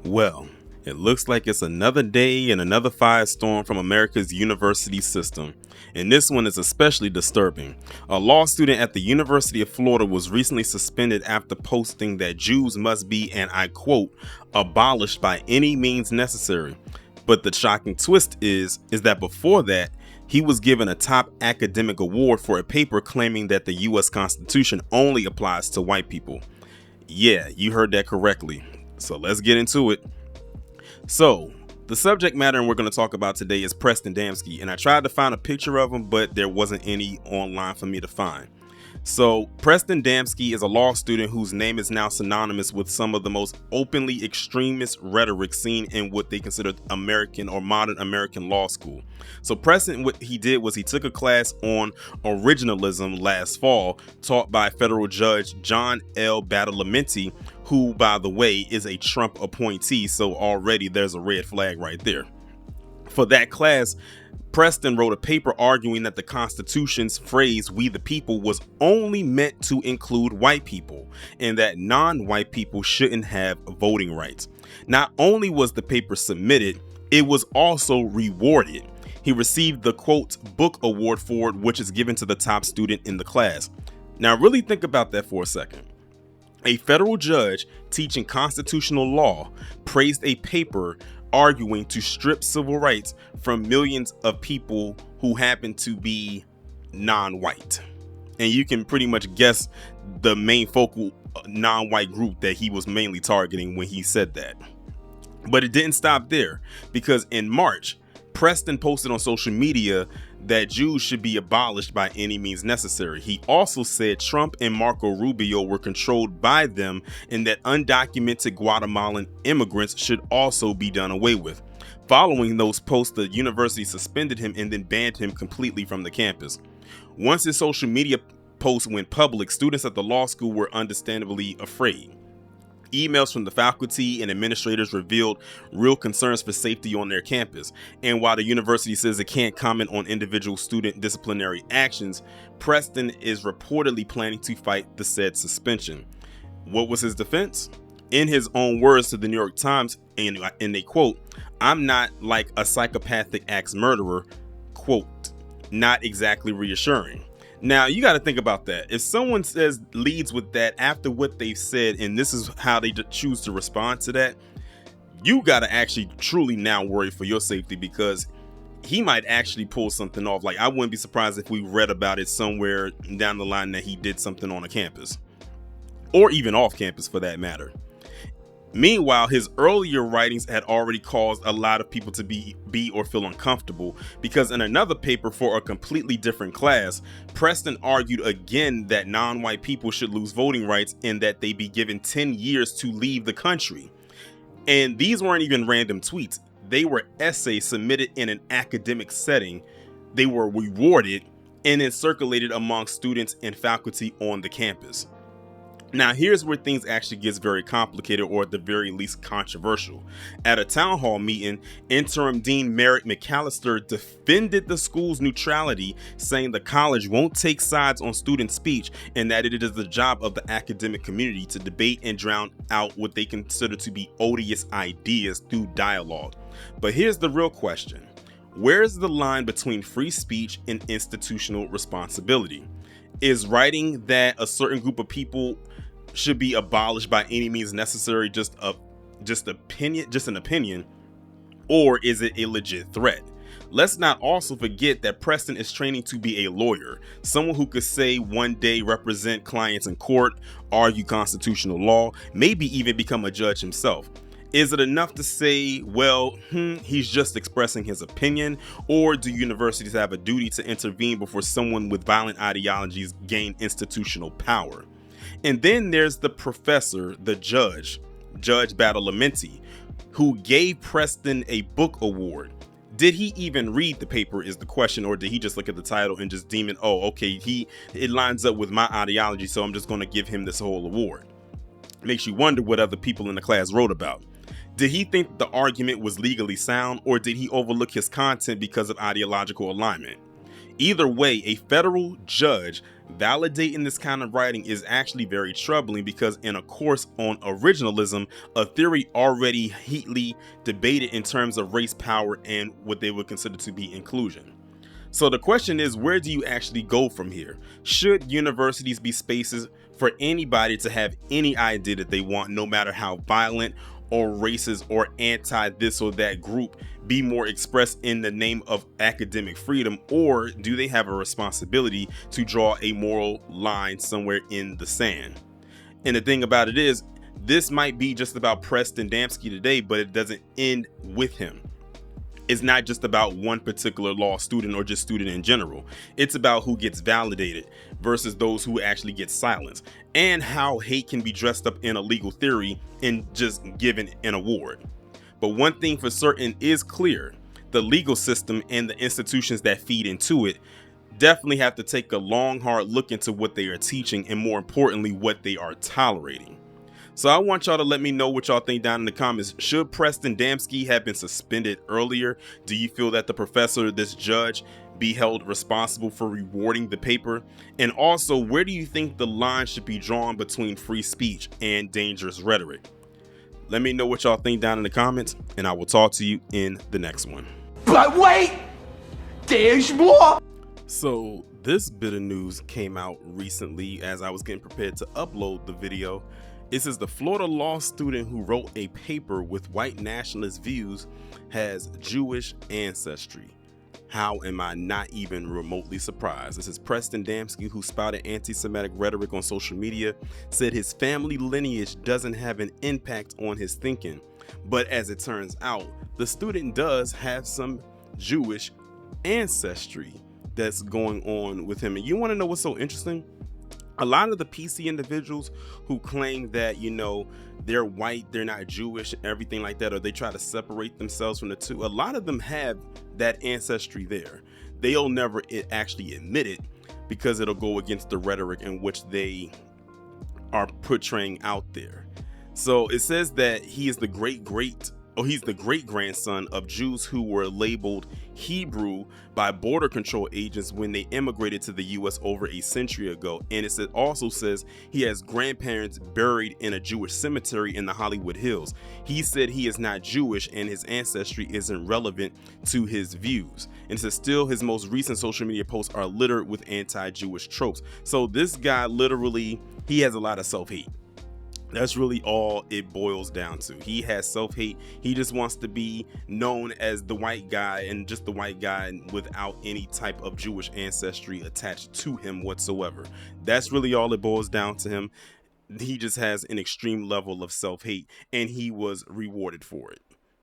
Well, it looks like it's another day and another firestorm from America's university system. And this one is especially disturbing. A law student at the University of Florida was recently suspended after posting that Jews must be, and I quote, abolished by any means necessary. But the shocking twist is that before that, he was given a top academic award for a paper claiming that the US Constitution only applies to white people. Yeah, you heard that correctly. So let's get into it. So, the subject matter we're going to talk about today is Preston Damsky, and I tried to find a picture of him, but there wasn't any online for me to find. So, Preston Damsky is a law student whose name is now synonymous with some of the most openly extremist rhetoric seen in what they consider American or modern American law school. So, Preston, what he did was he took a class on originalism last fall, taught by federal judge John L. Badalamenti, who, by the way, is a Trump appointee. So already there's a red flag right there. For that class, Preston wrote a paper arguing that the Constitution's phrase, "we the people," was only meant to include white people, and that non-white people shouldn't have voting rights. Not only was the paper submitted, it was also rewarded. He received the, quote, book award for it, which is given to the top student in the class. Now really think about that for a second. A federal judge teaching constitutional law praised a paper arguing to strip civil rights from millions of people who happen to be non-white. And you can pretty much guess the main focal non-white group that he was mainly targeting when he said that. But it didn't stop there, because in March, Preston posted on social media that Jews should be abolished by any means necessary. He also said Trump and Marco Rubio were controlled by them, and that undocumented Guatemalan immigrants should also be done away with. Following those posts, the university suspended him and then banned him completely from the campus. Once his social media posts went public, students at the law school were understandably afraid. Emails from the faculty and administrators revealed real concerns for safety on their campus. And while the university says it can't comment on individual student disciplinary actions, Preston is reportedly planning to fight the said suspension. What was his defense? In his own words to the New York Times, and they quote, "I'm not like a psychopathic axe murderer," quote, not exactly reassuring. Now, you got to think about that. If someone leads with that after what they've said, and this is how they choose to respond to that, you got to actually truly now worry for your safety, because he might actually pull something off. Like, I wouldn't be surprised if we read about it somewhere down the line that he did something on a campus, or even off campus for that matter. Meanwhile, his earlier writings had already caused a lot of people to be or feel uncomfortable, because in another paper for a completely different class, Preston argued again that non-white people should lose voting rights and that they be given 10 years to leave the country. And these weren't even random tweets. They were essays submitted in an academic setting. They were rewarded and then circulated among students and faculty on the campus. Now, here's where things actually gets very complicated, or at the very least controversial. At a town hall meeting, interim Dean Merritt McAllister defended the school's neutrality, saying the college won't take sides on student speech and that it is the job of the academic community to debate and drown out what they consider to be odious ideas through dialogue. But here's the real question. Where's the line between free speech and institutional responsibility? Is writing that a certain group of people should be abolished by any means necessary just an opinion, or is it a legit threat? Let's not also forget that Preston is training to be a lawyer, someone who could say one day represent clients in court, argue constitutional law, maybe even become a judge himself. Is it enough to say, well, he's just expressing his opinion, or do universities have a duty to intervene before someone with violent ideologies gain institutional power? And then there's the professor, the Judge Badalamenti, who gave Preston a book award. Did he even read the paper is the question, or did he just look at the title and just deem it, oh, okay, it lines up with my ideology, so I'm just going to give him this whole award? Makes you wonder what other people in the class wrote about. Did he think the argument was legally sound, or did he overlook his content because of ideological alignment? Either way, a federal judge Validating this kind of writing is actually very troubling because in a course on originalism, a theory already heatedly debated in terms of race power and what they would consider to be inclusion. So the question is, where do you actually go from here? Should universities be spaces for anybody to have any idea that they want, no matter how violent or racist or anti this or that group be more expressed in the name of academic freedom? Or do they have a responsibility to draw a moral line somewhere in the sand? And the thing about it is, this might be just about Preston Damsky today, but it doesn't end with him. It's not just about one particular law student or just student in general. It's about who gets validated versus those who actually get silenced, and how hate can be dressed up in a legal theory and just given an award. But one thing for certain is clear: the legal system and the institutions that feed into it definitely have to take a long, hard look into what they are teaching, and more importantly, what they are tolerating. So I want y'all to let me know what y'all think down in the comments. Should Preston Damsky have been suspended earlier? Do you feel that the professor, this judge, be held responsible for rewarding the paper? And also, where do you think the line should be drawn between free speech and dangerous rhetoric? Let me know what y'all think down in the comments, and I will talk to you in the next one. But wait, there's more. So this bit of news came out recently as I was getting prepared to upload the video. It says the Florida law student who wrote a paper with white nationalist views has Jewish ancestry. How am I not even remotely surprised? This is Preston Damsky, who spouted anti-Semitic rhetoric on social media, said his family lineage doesn't have an impact on his thinking. But as it turns out, the student does have some Jewish ancestry that's going on with him. And you want to know what's so interesting? A lot of the PC individuals who claim that, you know, they're white, they're not Jewish, everything like that, or they try to separate themselves from the two, a lot of them have that ancestry there. They'll never actually admit it because it'll go against the rhetoric in which they are portraying out there. So it says that he is the he's the great grandson of Jews who were labeled Hebrew by border control agents when they immigrated to the US over a century ago. And it also says he has grandparents buried in a Jewish cemetery in the Hollywood Hills. He said he is not Jewish and his ancestry isn't relevant to his views. And it says still his most recent social media posts are littered with anti-Jewish tropes. So this guy literally, he has a lot of self-hate. That's really all it boils down to. He has self-hate. He just wants to be known as the white guy, and just the white guy without any type of Jewish ancestry attached to him whatsoever. That's really all it boils down to him. He just has an extreme level of self-hate, and he was rewarded for it.